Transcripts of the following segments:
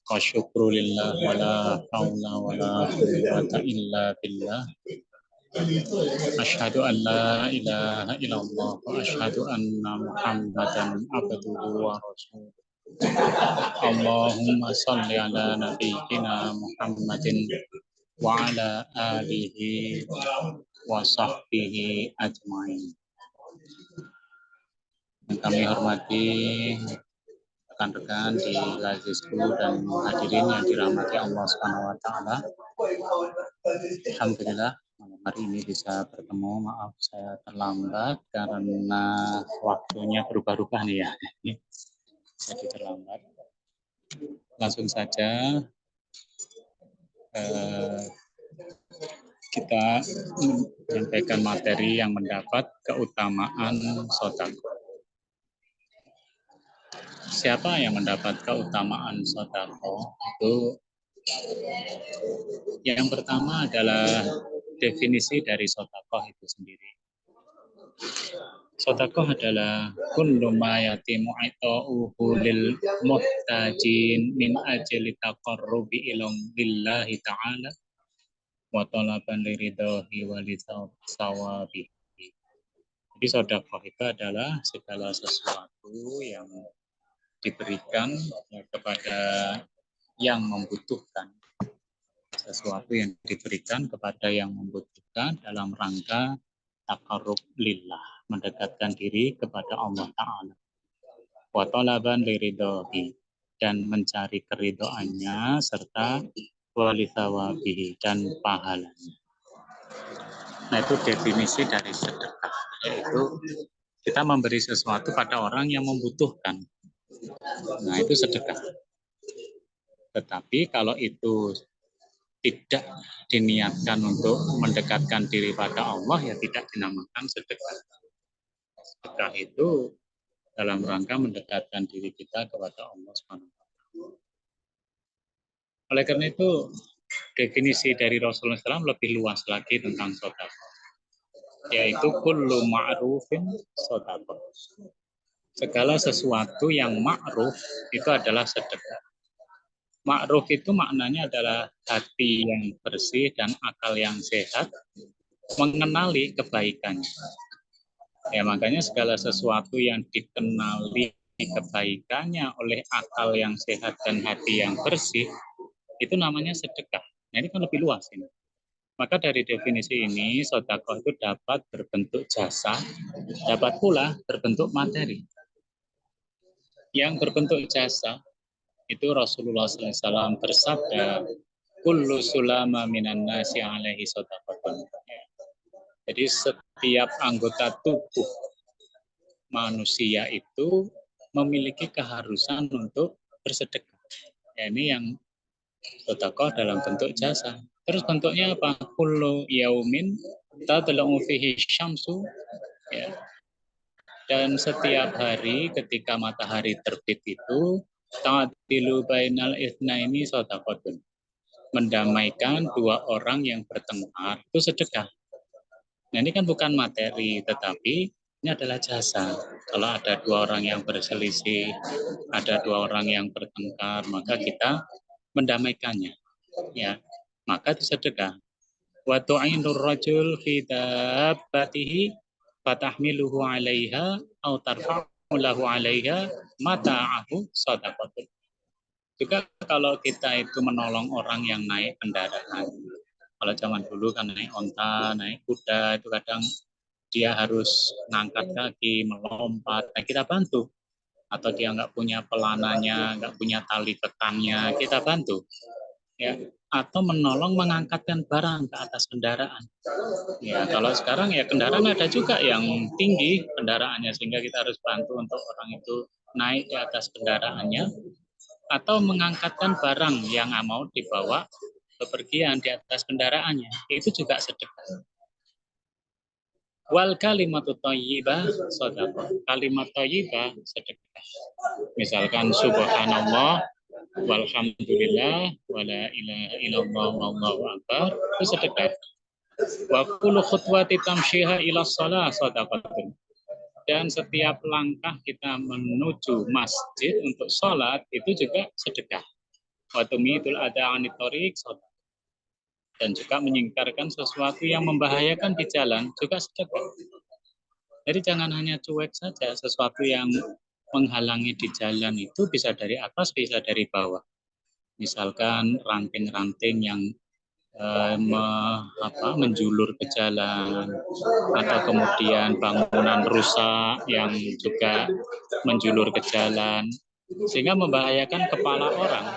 Wa syukru lillah wa la haula wa la quwwata illa billah. Asyhadu an la ilaha illallah wa asyhadu anna Muhammadan abduhu wa rasuluh. Allahumma shalli ala nabiyyina Muhammadin wa ala alihi wa sahbihi ajmain. Yang kami hormati rekan-rekan di Lazisku dan hadirin yang dirahmati Allah Subhanahu wa taala. Alhamdulillah malam hari ini bisa bertemu. Maaf saya terlambat karena waktunya berubah-ubah nih ya. Jadi terlambat. Langsung saja kita menyampaikan materi yang mendapat keutamaan sedekah. Siapa yang mendapat keutamaan sedekah? Itu yang pertama adalah definisi dari sedekah itu sendiri. Sedekah adalah kullu ma yatimu aita'uhu lil muhtajin min ajli taqarrubi ilallahi ta'ala wa talaban liridhahi wa lisawabihi. Jadi sedekah itu adalah segala sesuatu yang diberikan kepada yang membutuhkan, sesuatu yang diberikan kepada yang membutuhkan dalam rangka taqarrub lillah, mendekatkan diri kepada Allah Ta'ala, wa talaban liridhahi, dan mencari keridhaannya serta walithawabihi, dan pahalanya. Nah, itu definisi dari sedekah, yaitu kita memberi sesuatu pada orang yang membutuhkan. Nah, itu sedekah. Tetapi kalau itu tidak diniatkan untuk mendekatkan diri pada Allah, ya tidak dinamakan sedekah. Sedekah itu dalam rangka mendekatkan diri kita kepada Allah Subhanahu wa taala. Oleh karena itu, definisi dari Rasulullah SAW lebih luas lagi tentang sedekah, yaitu kullu ma'rufin sedekah. Segala sesuatu yang ma'ruf itu adalah sedekah. Ma'ruf itu maknanya adalah hati yang bersih dan akal yang sehat mengenali kebaikannya. Ya, makanya segala sesuatu yang dikenali kebaikannya oleh akal yang sehat dan hati yang bersih itu namanya sedekah. Nah, ini kan lebih luas ini. Maka dari definisi ini, sedekah itu dapat berbentuk jasa, dapat pula berbentuk materi. Yang berbentuk jasa itu Rasulullah SAW bersabda, kullu sulama minan nasi alaihi shadaqatun. Jadi setiap anggota tubuh manusia itu memiliki keharusan untuk bersedekah. Ya, ini yang sedekah dalam bentuk jasa. Terus bentuknya apa? Kullu yaumin tadla'u fihi syamsu. Ya. Dan setiap hari ketika matahari terbit itu ta'dilu bainal itsnaini shadaqatun. Mendamaikan dua orang yang bertengkar itu sedekah. Nah, ini kan bukan materi, tetapi ini adalah jasa. Kalau ada dua orang yang berselisih, ada dua orang yang bertengkar, maka kita mendamaikannya. Ya, maka itu sedekah. Wa tu'inur rajul fi dabbatihi fatahmiluhu 'alaiha aw tarfa'u lahu 'alaiha mata'ahu shadaqatun. Juga kalau kita itu menolong orang yang naik kendaraan. Kalau zaman dulu kan naik onta, naik kuda, itu kadang dia harus ngangkat kaki, melompat, nah kita bantu. Atau dia nggak punya pelananya, nggak punya tali petangnya, kita bantu. Ya, atau menolong mengangkatkan barang ke atas kendaraan. Ya, kalau sekarang ya kendaraan ada juga yang tinggi kendaraannya sehingga kita harus bantu untuk orang itu naik di atas kendaraannya atau mengangkatkan barang yang mau dibawa bepergian di atas kendaraannya. Itu juga sedekah. Wal kalimatu thayyibah sedekah. Kalimat thayyibah sedekah. Misalkan subhanallah walhamdulillah wala ilaha illallah wallahu akbar, itu sedekah. Wa kullu khutwati tamshiha ila shalah sadaqatun. Dan setiap langkah kita menuju masjid untuk sholat itu juga sedekah. Waktu mitul ada anitorik dan juga menyingkarkan sesuatu yang membahayakan di jalan juga sedekah. Jadi jangan hanya cuek saja, sesuatu yang menghalangi di jalan itu bisa dari atas, bisa dari bawah. Misalkan ranting-ranting yang menjulur ke jalan, atau kemudian bangunan rusak yang juga menjulur ke jalan, sehingga membahayakan kepala orang.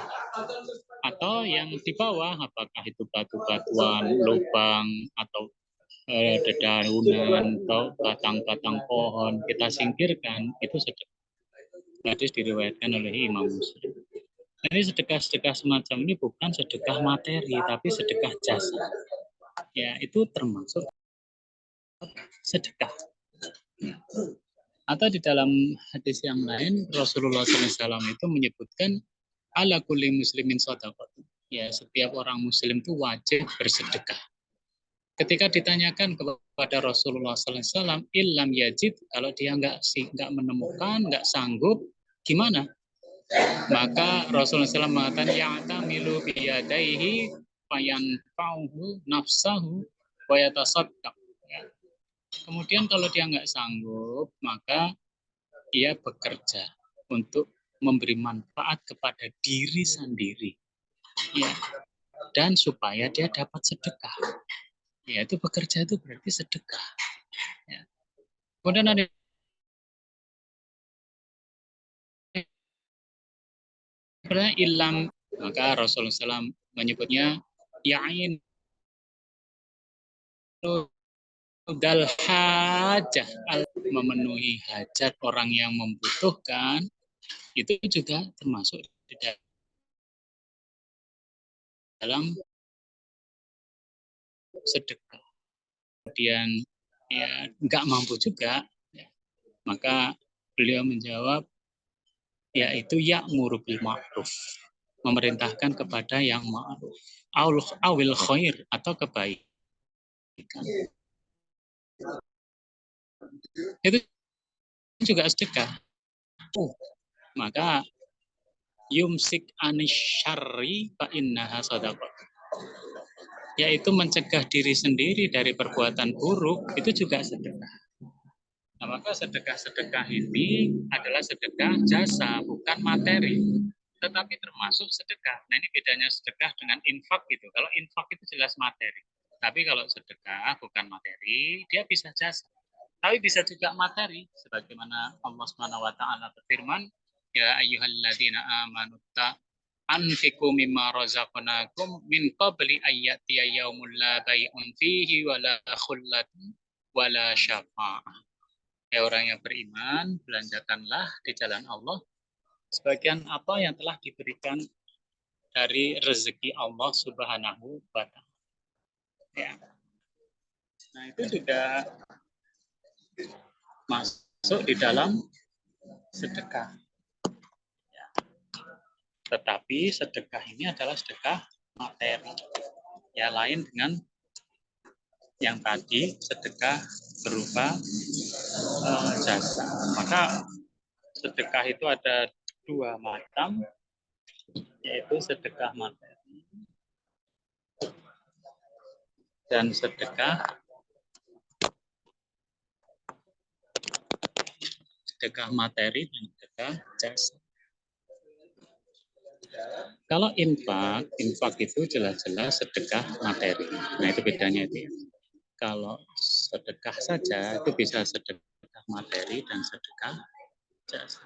Atau yang di bawah, apakah itu batu-batuan, lubang, atau dedaunan, atau batang-batang pohon, kita singkirkan, itu sedekah. Hadis diriwayatkan oleh Imam Muslim. Jadi sedekah-sedekah semacam ini bukan sedekah materi, tapi sedekah jasa. Ya, itu termasuk sedekah. Atau di dalam hadis yang lain, Rasulullah SAW itu menyebutkan ala kulli muslimin shadaqah. Ya, setiap orang muslim itu wajib bersedekah. Ketika ditanyakan kepada Rasulullah SAW, illam yajid, kalau dia nggak menemukan, nggak sanggup, gimana? Maka Rasulullah SAW mengatakan ya'tamilu biyadaihi fayanfa'uhu nafsahu wa yatasaddaq. Kemudian kalau dia nggak sanggup, maka ia bekerja untuk memberi manfaat kepada diri sendiri. Ya. Dan supaya dia dapat sedekah. Ya, itu bekerja itu berarti sedekah. Ya. Kemudian ada ilam, maka Rasulullah SAW menyebutnya ya'in dal hajah, memenuhi hajat orang yang membutuhkan, itu juga termasuk di dalam sedekah. Kemudian ya nggak mampu juga, ya, maka beliau menjawab yaitu ya'muru bil ma'ruf, memerintahkan kepada yang ma'ruf, awil khair, atau kebaikan. Itu juga sedekah. Maka yumsik anisyarri fa innaha shadaqah, yaitu mencegah diri sendiri dari perbuatan buruk, itu juga sedekah. Nah, maka sedekah-sedekah ini adalah sedekah jasa, bukan materi, tetapi termasuk sedekah. Nah, ini bedanya sedekah dengan infak gitu. Kalau infak itu jelas materi, tapi kalau sedekah bukan materi, dia bisa jasa. Tapi bisa juga materi, sebagaimana Allah Subhanahu wa taala berfirman, ya ayyuhalladzina amanu anfiqu mimma razaqnakum min qabli ayyatiya yaumul la bai'un fihi wala khullatun wala syafa'ah. Ya orang yang beriman, belanjakanlah di jalan Allah sebagian apa yang telah diberikan dari rezeki Allah Subhanahu wa taala. Ya. Nah, itu juga masuk di dalam sedekah. Ya. Tetapi sedekah ini adalah sedekah materi. Ya, lain dengan yang tadi sedekah berupa jasa. Maka sedekah itu ada dua macam, yaitu sedekah materi dan sedekah materi dan sedekah jasa. Kalau infak itu jelas-jelas sedekah materi. Nah, itu bedanya itu. Kalau sedekah saja itu bisa sedekah materi dan sedekah jasa.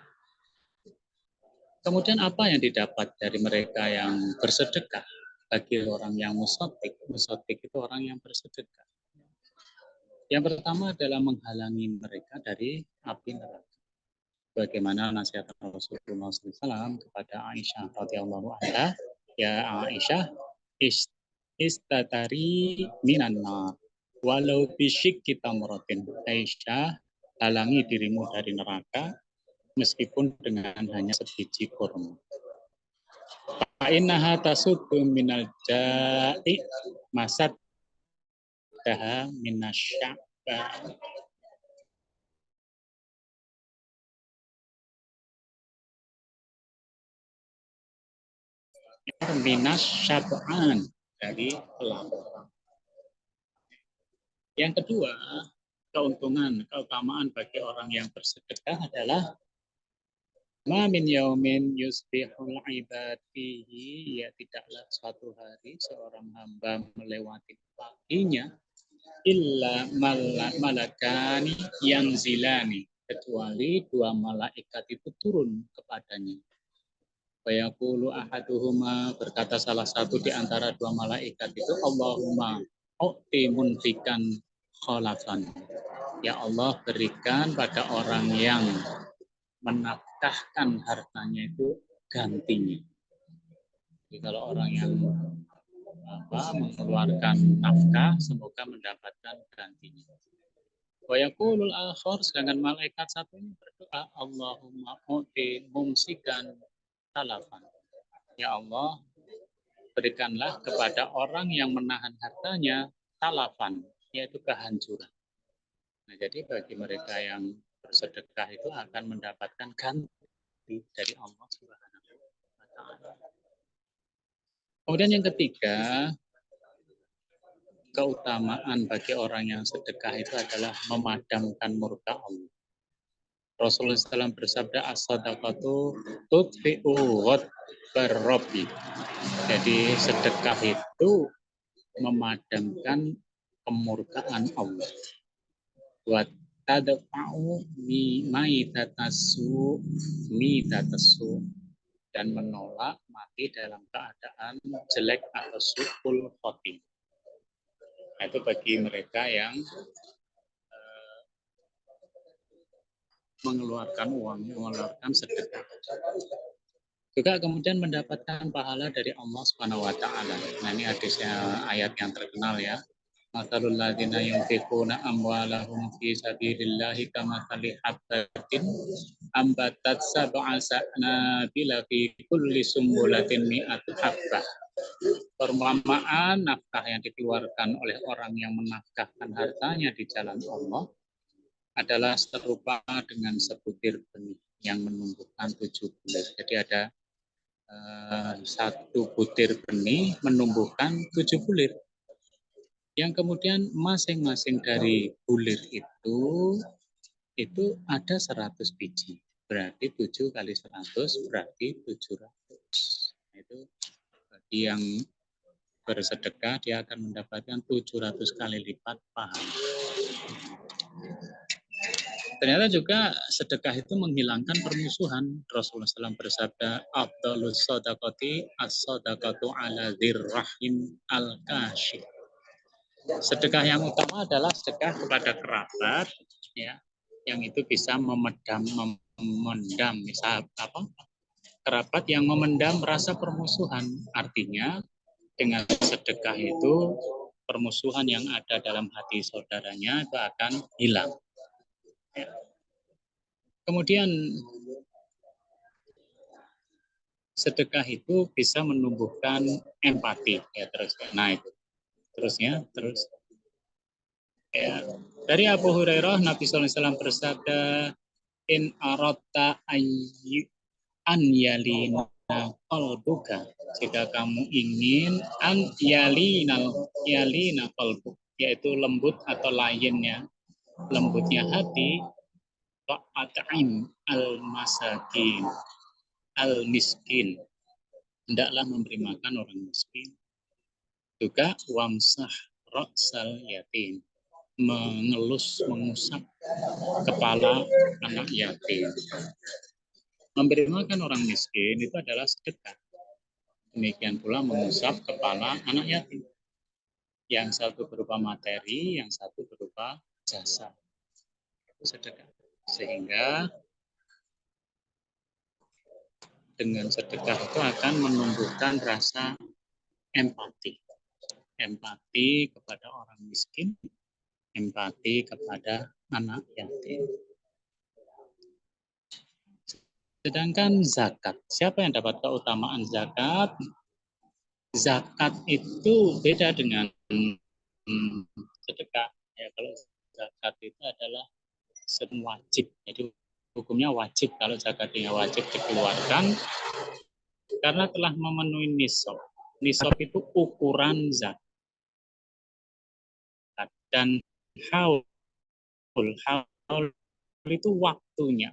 Kemudian apa yang didapat dari mereka yang bersedekah? Bagi orang yang musotik itu orang yang bersedekah. Yang pertama adalah menghalangi mereka dari api neraka. Bagaimana nasihat Rasulullah SAW kepada Aisyah radhiyallahu anha, ya Aisyah, istatari minan nar walau bisyikki tamratin. Aisyah, halangi dirimu dari neraka meskipun dengan hanya sebiji kurma. Fa innaha tasuddu minal ja'i masad daha minasya. minas syab'an, dari lapar. Yang kedua, keuntungan, keutamaan bagi orang yang bersedekah adalah ma min yaumin yusbihul ibad fihi, ya tidaklah suatu hari seorang hamba melewati paginya illa malakani yanzilani, kecuali dua malaikat itu turun kepadanya. Fayaqulu ahaduhuma, berkata salah satu di antara dua malaikat itu, Allahumma u'ti munfikan khalafan. Ya Allah, berikan pada orang yang menafkahkan hartanya itu gantinya. Jadi kalau orang yang mengeluarkan nafkah, semoga mendapatkan gantinya. Wa yaqulul akhar, sedangkan malaikat satunya berdoa, Allahumma u'ti mumsikan talafan. Ya Allah, berikanlah kepada orang yang menahan hartanya talafan, yaitu kehancuran. Nah, jadi bagi mereka yang bersedekah itu akan mendapatkan ganti dari Allah Subhanahu wa taala. Kemudian yang ketiga, keutamaan bagi orang yang sedekah itu adalah memadamkan murka Allah. Rasulullah SAW bersabda, as-sadaqatu tudfi'u ghadbar rabbi. Jadi sedekah itu memadamkan kemurkaan Allah. Wa tadfa'u maitatasu, dan menolak mati dalam keadaan jelek atau su'ul khotimah. Itu bagi mereka yang mengeluarkan uang, mengeluarkan sedekah. Juga kemudian mendapatkan pahala dari Allah Subhanahu wa taala. Nah, ini hadisnya, ayat yang terkenal ya. Matalul ladzina yunfiquna amwalahum fi sabilillahi kamathali habbatin ambatat sab'a sanabila fi kulli sumbulatin mi'atu habbah. Perumpamaan nafkah yang dikeluarkan oleh orang yang menafkahkan hartanya di jalan Allah adalah serupa dengan sebutir benih yang menumbuhkan 7 bulir. Jadi ada satu butir benih menumbuhkan 7 bulir. Yang kemudian masing-masing dari bulir itu ada 100 biji. Berarti 7 kali 100 berarti 700. Itu bagi yang bersedekah dia akan mendapatkan 700 kali lipat pahala. Ternyata juga sedekah itu menghilangkan permusuhan. Rasulullah SAW bersabda, Afdalus sadaqati as-sadaqatu ala dzirrahim al-kasyif. Sedekah yang utama adalah sedekah kepada kerabat, ya, yang itu bisa memendam misal kerabat yang memendam rasa permusuhan. Artinya dengan sedekah itu permusuhan yang ada dalam hati saudaranya itu akan hilang. Ya. Kemudian sedekah itu bisa menumbuhkan empati, ya terus. Nah itu terus ya. Dari Abu Hurairah, Nabi SAW bersabda, in aratta an yalina qalbuka, jika kamu ingin an yalina qalbuk, yaitu lembut atau lainnya, lembutnya hati, fa'at'im al-masakin al-miskin, hendaklah memberi makan orang miskin. Juga wamsah ra'sal yatim, mengusap kepala anak yatim. Memberi makan orang miskin itu adalah sedekah. Demikian pula mengusap kepala anak yatim. Yang satu berupa materi, yang satu berupa jasa. Itu sedekah. Sehingga dengan sedekah itu akan menumbuhkan rasa empati. Empati kepada orang miskin, empati kepada anak yatim. Sedangkan zakat, siapa yang dapat keutamaan zakat? Zakat itu beda dengan sedekah. Ya, kalau zakat itu adalah wajib, jadi hukumnya wajib. Kalau zakatnya wajib dikeluarkan, karena telah memenuhi nisab. Nisab itu ukuran zakat. Dan haul itu waktunya.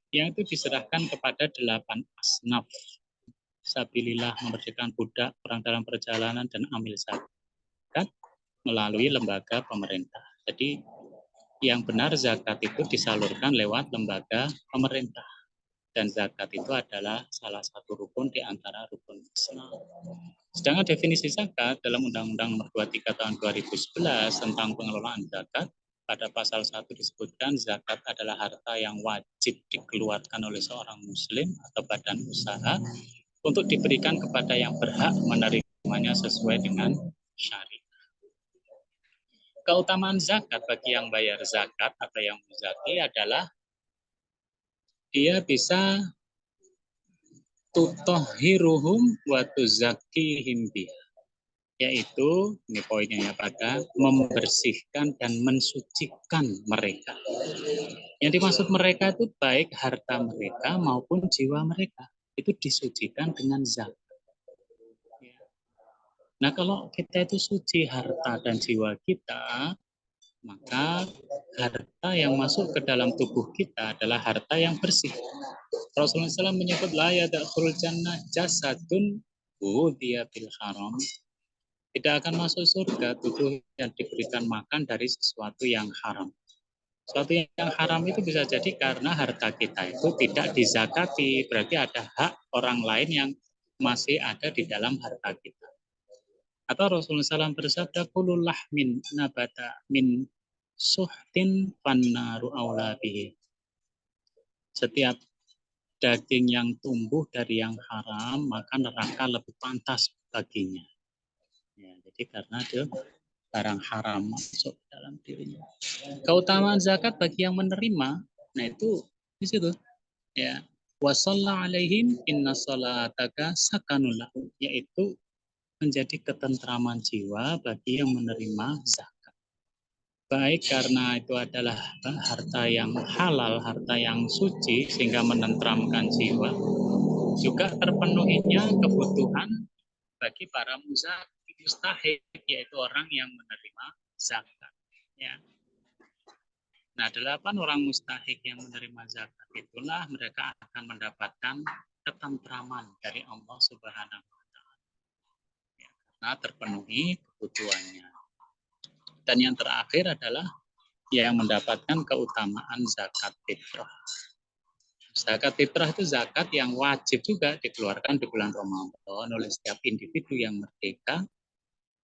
Yang itu diserahkan kepada 8 asnaf. Sabilillah, memerdekakan budak, orang dalam perjalanan, dan amil zakat melalui lembaga pemerintah. Jadi yang benar zakat itu disalurkan lewat lembaga pemerintah. Dan zakat itu adalah salah satu rukun di antara rukun Islam. Sedangkan definisi zakat dalam Undang-Undang Nomor 23 Tahun 2011 tentang pengelolaan zakat, pada pasal 1 disebutkan zakat adalah harta yang wajib dikeluarkan oleh seorang muslim atau badan usaha untuk diberikan kepada yang berhak menerimanya sesuai dengan syariat. Keutamaan zakat bagi yang bayar zakat atau yang muzaki adalah dia bisa tutohiruhum wa tuzakkihim biha, yaitu ini poinnya ya pada membersihkan dan mensucikan mereka. Yang dimaksud mereka itu baik harta mereka maupun jiwa mereka itu disucikan dengan zakat. Nah kalau kita itu suci harta dan jiwa kita, maka harta yang masuk ke dalam tubuh kita adalah harta yang bersih. Rasulullah SAW menyebut la yadkhulul jannah jasadun wudiya bil haram. Tidak akan masuk surga tubuh yang diberikan makan dari sesuatu yang haram. Sesuatu yang haram itu bisa jadi karena harta kita itu tidak dizakati, berarti ada hak orang lain yang masih ada di dalam harta kita. Atau Rasulullah SAW bersabda, kulul lahmin nabata min suhtin fannaru aula bihi. Setiap daging yang tumbuh dari yang haram, maka neraka lebih pantas baginya. Ya, jadi karena dia barang haram masuk dalam dirinya. Keutamaan zakat bagi yang menerima, nah itu di situ. Ya, wasalla alaihim inna salataka sakanul lahum, yaitu menjadi ketentraman jiwa bagi yang menerima zakat. Baik karena itu adalah harta yang halal, harta yang suci sehingga menenteramkan jiwa. Juga terpenuhinya kebutuhan bagi para mustahik, yaitu orang yang menerima zakat. Ya. Nah, 8 orang mustahik yang menerima zakat itulah mereka akan mendapatkan ketentraman dari Allah Subhanahu wa Ta'ala. Ya, karena terpenuhi kebutuhannya. Dan yang terakhir adalah yang mendapatkan keutamaan zakat fitrah. Zakat fitrah itu zakat yang wajib juga dikeluarkan di bulan Ramadan oleh setiap individu yang merdeka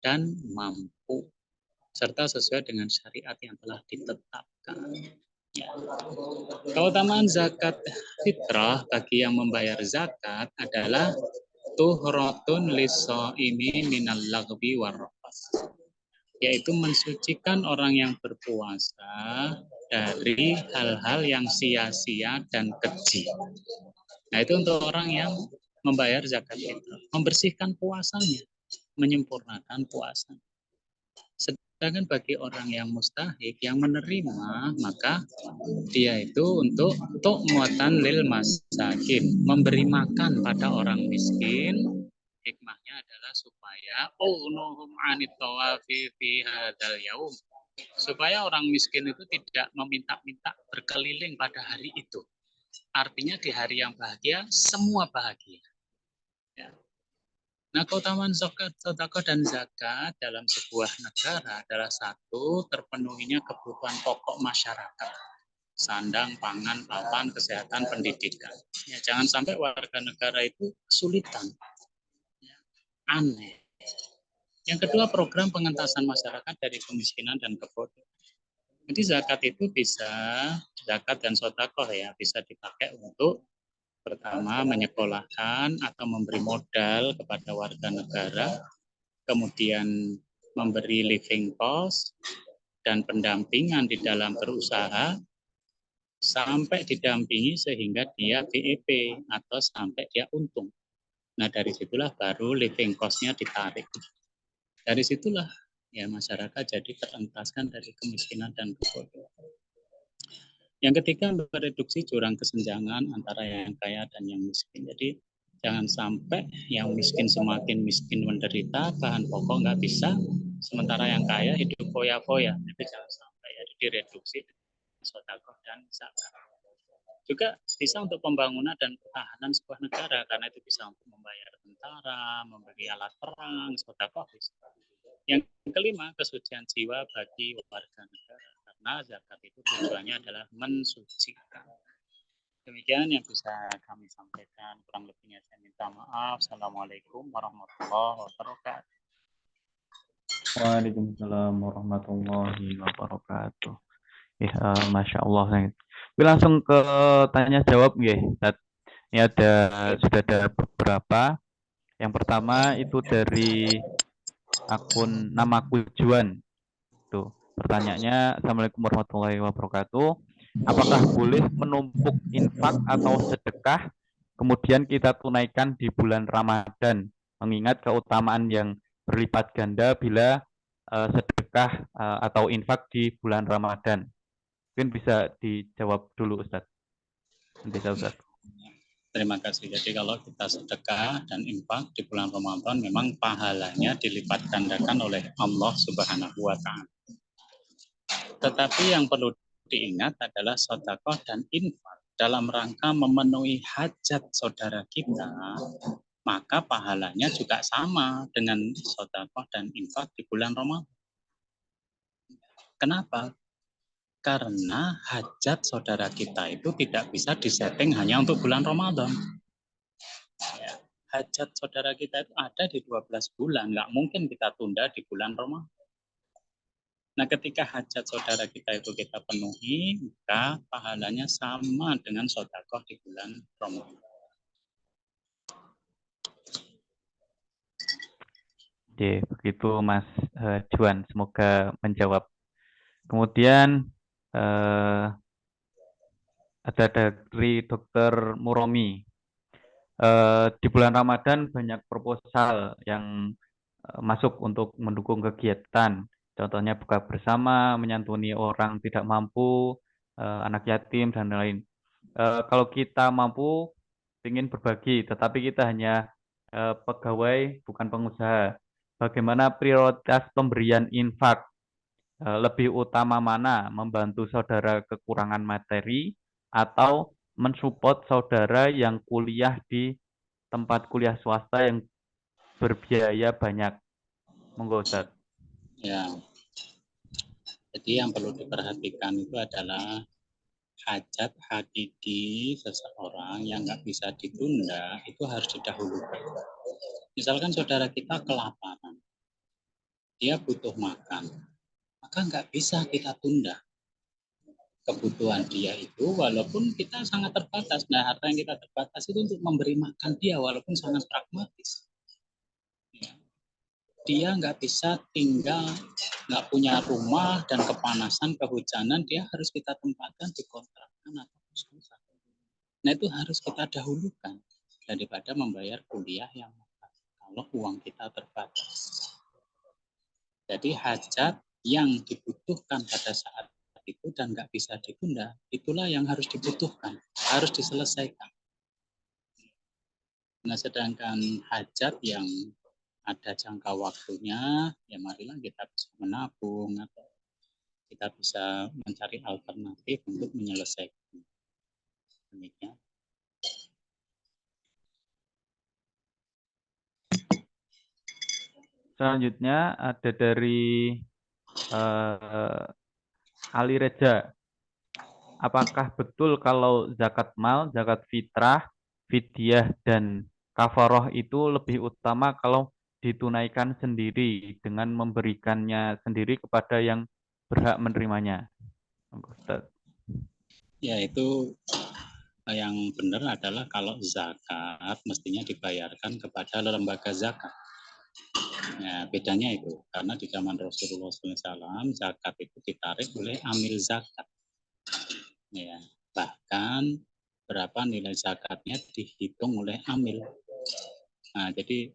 dan mampu, serta sesuai dengan syariat yang telah ditetapkan. Ya. Keutamaan zakat fitrah bagi yang membayar zakat adalah tuhratun lis-shaimi minal lagwi warrafas, yaitu mensucikan orang yang berpuasa dari hal-hal yang sia-sia dan keji. Nah, itu untuk orang yang membayar zakat fitrah, membersihkan puasanya, menyempurnakan puasa. Sedangkan bagi orang yang mustahik, yang menerima, maka dia itu untuk muatan lil masakin, memberi makan pada orang miskin. Hikmahnya adalah supaya unuhum anit tawafi fi hadzal yaum, supaya orang miskin itu tidak meminta-minta berkeliling pada hari itu. Artinya di hari yang bahagia semua bahagia. Ya. Nah, keutamaan zakat, sedekah dan zakat dalam sebuah negara adalah satu, terpenuhinya kebutuhan pokok masyarakat. Sandang, pangan, papan, kesehatan, pendidikan. Ya, jangan sampai warga negara itu kesulitan. Ya, aneh. Yang kedua, program pengentasan masyarakat dari kemiskinan dan kebodohan. Jadi zakat itu bisa, zakat dan sedekah ya, bisa dipakai untuk pertama menyekolahkan atau memberi modal kepada warga negara, kemudian memberi living cost dan pendampingan di dalam berusaha sampai didampingi sehingga dia BEP atau sampai dia untung. Nah, dari situlah baru living cost-nya ditarik. Dari situlah ya masyarakat jadi terentaskan dari kemiskinan dan kebodohan. Yang ketiga, mereduksi jurang kesenjangan antara yang kaya dan yang miskin. Jadi Jangan sampai yang miskin semakin miskin menderita, bahan pokok nggak bisa, sementara yang kaya hidup foya-foya. Itu jangan sampai ya, direduksi sedekah dan zakat. Juga bisa untuk pembangunan dan pertahanan sebuah negara, karena itu bisa untuk membayar tentara, membeli alat perang, sedekah bisa. Yang kelima, kesucian jiwa bagi warga negara, karena zakat itu tujuannya adalah mensucikan. Demikian yang bisa kami sampaikan. Kurang lebihnya saya minta maaf. Assalamualaikum warahmatullahi wabarakatuh. Waalaikumsalam warahmatullahi wabarakatuh. Ya, Masya Allah. Tapi langsung ke tanya jawab nggih, Ustaz. Ini sudah ada beberapa. Yang pertama itu dari akun namaku Juan. Tuh, pertanyaannya, Assalamualaikum warahmatullahi wabarakatuh. Apakah boleh menumpuk infak atau sedekah kemudian kita tunaikan di bulan Ramadan, mengingat keutamaan yang berlipat ganda bila sedekah atau infak di bulan Ramadan? Mungkin bisa dijawab dulu, Ustadz. Bisa, Ustadz. Terima kasih. Jadi kalau kita sedekah dan infak di bulan Ramadan, memang pahalanya dilipat gandakan oleh Allah Subhanahu wa Ta'ala. Tetapi yang perlu diingat adalah sedekah dan infak dalam rangka memenuhi hajat saudara kita, maka pahalanya juga sama dengan sedekah dan infak di bulan Ramadan. Kenapa? Karena hajat saudara kita itu tidak bisa disetting hanya untuk bulan Ramadan. Ya, hajat saudara kita itu ada di 12 bulan, nggak mungkin kita tunda di bulan Ramadan. Nah, ketika hajat saudara kita itu kita penuhi, maka pahalanya sama dengan sedekah di bulan Ramadan. Oke, begitu Mas Juan. Semoga menjawab. Kemudian ada dari Dokter Muromi. Di bulan Ramadan banyak proposal yang masuk untuk mendukung kegiatan. Contohnya buka bersama, menyantuni orang tidak mampu, anak yatim, dan lain-lain. Kalau kita mampu, ingin berbagi, tetapi kita hanya pegawai, bukan pengusaha. Bagaimana prioritas pemberian infak? Lebih utama mana? Membantu saudara kekurangan materi atau mensupport saudara yang kuliah di tempat kuliah swasta yang berbiaya banyak? Monggo, Ustaz. Ya, jadi yang perlu diperhatikan itu adalah hajat hakiki seseorang yang nggak bisa ditunda itu harus didahulukan. Misalkan saudara kita kelaparan, dia butuh makan, maka nggak bisa kita tunda kebutuhan dia itu, walaupun kita sangat terbatas. Nah, harta yang kita terbatas itu untuk memberi makan dia, walaupun sangat pragmatis. Ya. Dia nggak bisa tinggal, nggak punya rumah dan kepanasan, kehujanan, dia harus kita tempatkan di kontrakan atau kos-kosan. Nah, itu harus kita dahulukan daripada membayar kuliah yang mahal kalau uang kita terbatas. Jadi hajat yang dibutuhkan pada saat itu dan nggak bisa ditunda, itulah yang harus dibutuhkan, harus diselesaikan. Nah, sedangkan hajat yang ada jangka waktunya, ya marilah kita bisa menabung atau kita bisa mencari alternatif untuk menyelesaikan. Demikian. Selanjutnya ada dari Ali Reza. Apakah betul kalau zakat mal, zakat fitrah, fidyah, dan kafaroh itu lebih utama kalau ditunaikan sendiri dengan memberikannya sendiri kepada yang berhak menerimanya? Ustaz. Ya, itu yang benar adalah kalau zakat mestinya dibayarkan kepada lembaga zakat. Nah, bedanya itu karena di zaman Rasulullah SAW zakat itu ditarik oleh amil zakat. Ya, bahkan berapa nilai zakatnya dihitung oleh amil. Nah, jadi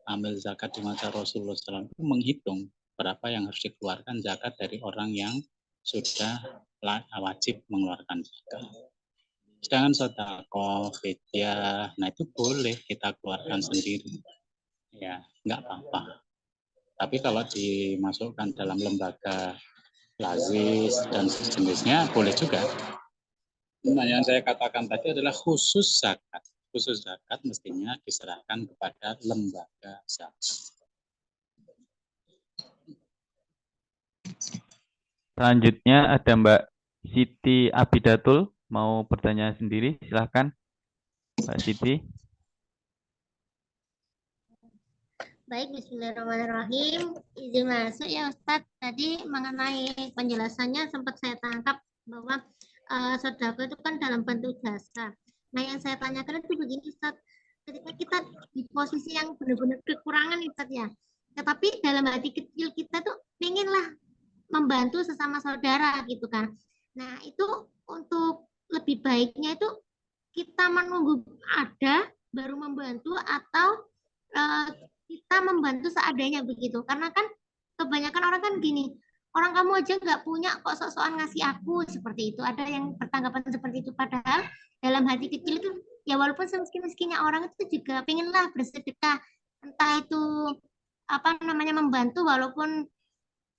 amil zakat di masa Rasulullah SAW itu menghitung berapa yang harus dikeluarkan zakat dari orang yang sudah wajib mengeluarkan zakat. Sedangkan sedekah, fidyah, nah itu boleh kita keluarkan sendiri. Ya, nggak apa-apa. Tapi kalau dimasukkan dalam lembaga lazis dan sejenisnya, boleh juga. Nah, yang saya katakan tadi adalah khusus zakat. Khusus zakat mestinya diserahkan kepada lembaga zakat. Selanjutnya ada Mbak Siti Abidatul mau bertanya sendiri, silahkan Mbak Siti. Baik, bismillahirrahmanirrahim. Izin masuk ya Ustadz. Tadi mengenai penjelasannya sempat saya tangkap bahwa sedekah itu kan dalam bentuk jasa. Nah, yang saya tanyakan itu begini Ustadz. Ketika kita di posisi yang benar-benar kekurangan Ustadz ya. Tetapi dalam hati kecil kita tuh pengenlah membantu sesama saudara gitu kan. Nah, itu untuk lebih baiknya itu kita menunggu ada baru membantu atau kita membantu seadanya begitu. Karena kan kebanyakan orang kan gini, orang kamu aja nggak punya kok sok-sokan ngasih aku seperti itu. Ada yang bertanggapan seperti itu. Padahal dalam hati kecil itu ya walaupun semiskin-miskinnya orang itu juga pengenlah bersedekah. Entah itu apa namanya membantu walaupun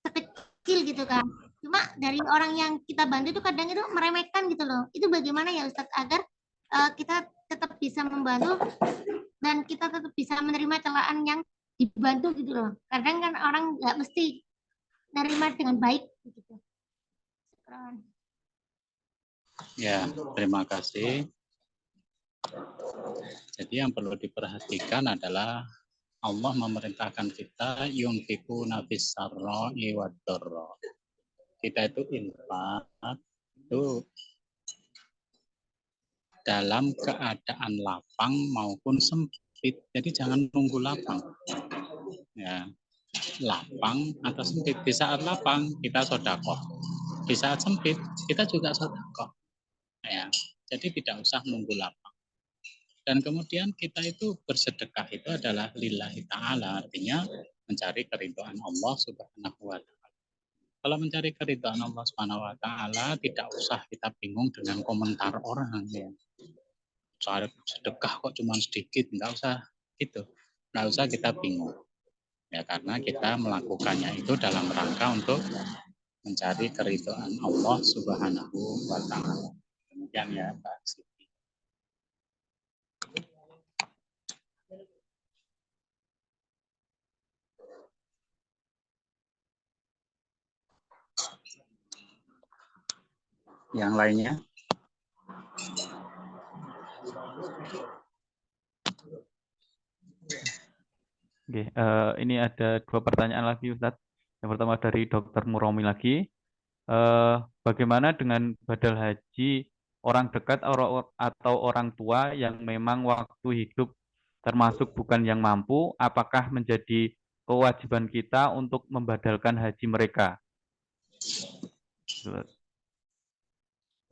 sekecil gitu kan. Cuma dari orang yang kita bantu itu kadang itu meremehkan gitu loh. Itu bagaimana ya Ustadz agar kita tetap bisa membantu dan kita tetap bisa menerima celaan yang dibantu gitu loh. Kadang kan orang nggak mesti menerima dengan baik gitu. Ya, terima kasih. Jadi yang perlu diperhatikan adalah Allah memerintahkan kita yunfiku nafis sarra'i wad dharra. Kita itu infak itu dalam keadaan lapang maupun sempit. Jadi jangan nunggu lapang. Ya, lapang atau sempit. Di saat lapang kita sedekah. Di saat sempit kita juga sedekah. Ya, jadi tidak usah nunggu lapang. Dan kemudian kita itu bersedekah itu adalah lillahi ta'ala, artinya mencari keridhaan Allah subhanahu wa ta'ala. Kalau mencari keridhaan Allah subhanahu wa ta'ala, tidak usah kita bingung dengan komentar orang. Ya. Soal sedekah kok cuma sedikit, nggak usah gitu. Nggak usah kita bingung. Ya, karena kita melakukannya itu dalam rangka untuk mencari keridhaan Allah subhanahu wa ta'ala. Demikian ya Pak Siti. Yang lainnya? Oke, ini ada dua pertanyaan lagi Ustadz. Yang pertama dari Dr. Muromi lagi. Bagaimana dengan badal haji orang dekat atau orang tua yang memang waktu hidup termasuk bukan yang mampu, apakah menjadi kewajiban kita untuk membadalkan haji mereka?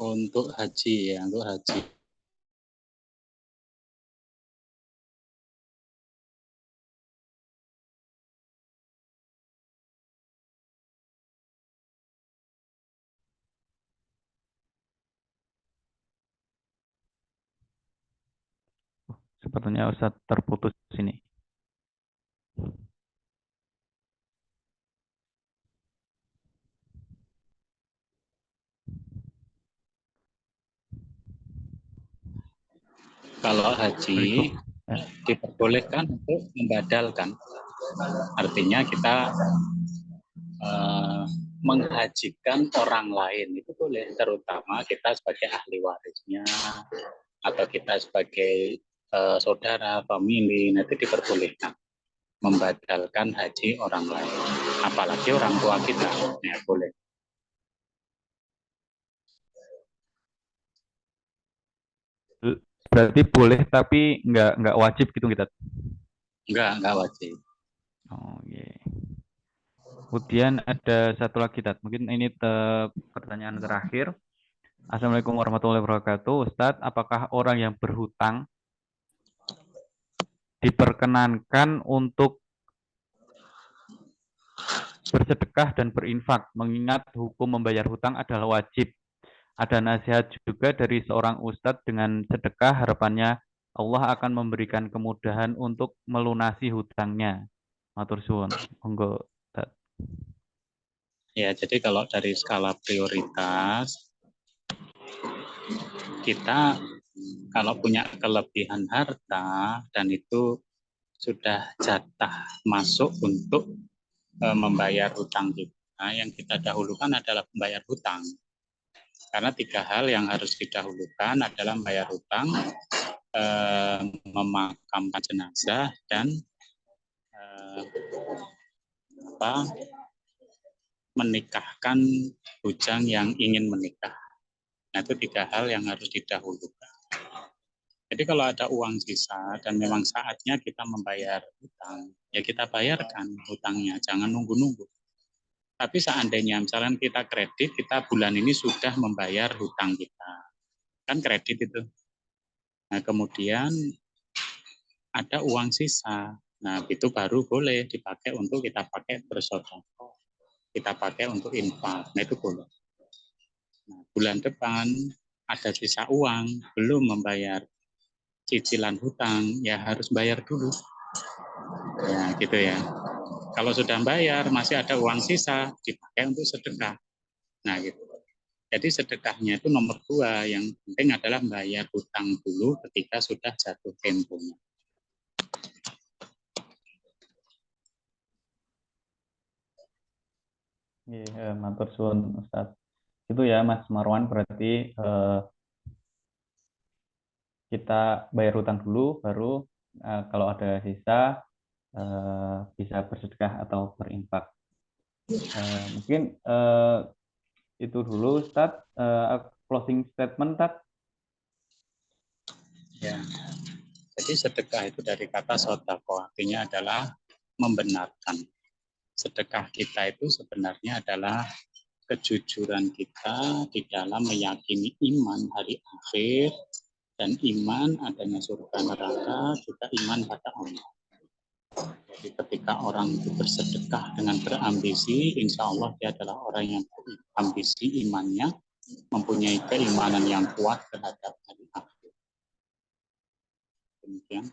Untuk haji ya, untuk haji. Sepertinya Ustadz terputus sini. Kalau haji diperbolehkan untuk membadalkan. Artinya kita menghajikan orang lain itu boleh, terutama kita sebagai ahli warisnya atau kita sebagai saudara, famili, nanti diperbolehkan membadalkan haji orang lain, apalagi orang tua kita, ya boleh. Berarti boleh tapi nggak wajib gitu kita? Nggak wajib. Oh iya. Kemudian ada satu lagi, mungkin ini pertanyaan terakhir. Assalamualaikum warahmatullahi wabarakatuh. Ustadz, apakah orang yang berhutang diperkenankan untuk bersedekah dan berinfak, mengingat hukum membayar hutang adalah wajib, Ada nasihat juga dari seorang ustadz dengan sedekah harapannya Allah akan memberikan kemudahan untuk melunasi hutangnya. Matur suwun. Monggo. Ustadz. Ya, jadi kalau dari skala prioritas, kita kalau punya kelebihan harta dan itu sudah jatah masuk untuk membayar hutang kita, yang kita dahulukan adalah membayar hutang. Karena 3 hal yang harus didahulukan adalah membayar hutang, memakamkan jenazah, dan menikahkan bujang yang ingin menikah. Nah, itu 3 hal yang harus didahulukan. Jadi kalau ada uang sisa dan memang saatnya kita membayar hutang, ya kita bayarkan hutangnya, jangan nunggu-nunggu. Tapi seandainya misalnya kita kredit, kita bulan ini sudah membayar hutang kita. Kan kredit itu. Nah, kemudian ada uang sisa. Nah, itu baru boleh dipakai untuk kita pakai bersedekah. Kita pakai untuk infak. Nah, itu boleh. Nah, bulan depan ada sisa uang, belum membayar cicilan hutang, ya harus bayar dulu. Ya, gitu ya. Kalau sudah bayar, masih ada uang sisa, dipakai untuk sedekah. Nah, gitu. Jadi sedekahnya itu nomor 2, yang penting adalah bayar hutang dulu ketika sudah jatuh temponya. Iya, matur suwun Ustadz. Itu ya Mas Marwan, berarti kita bayar hutang dulu, baru kalau ada sisa bisa bersedekah atau berinfak. Mungkin itu dulu Ustadz. Closing statement, Ustadz. Ya. Jadi sedekah itu dari kata sodako, artinya adalah membenarkan. Sedekah kita itu sebenarnya adalah kejujuran kita di dalam meyakini iman hari akhir, dan iman adanya surga neraka, juga iman pada Allah. Jadi ketika orang itu bersedekah dengan berambisi, insya Allah dia adalah orang yang berambisi imannya, mempunyai keimanan yang kuat terhadap hari akhir. Demikian.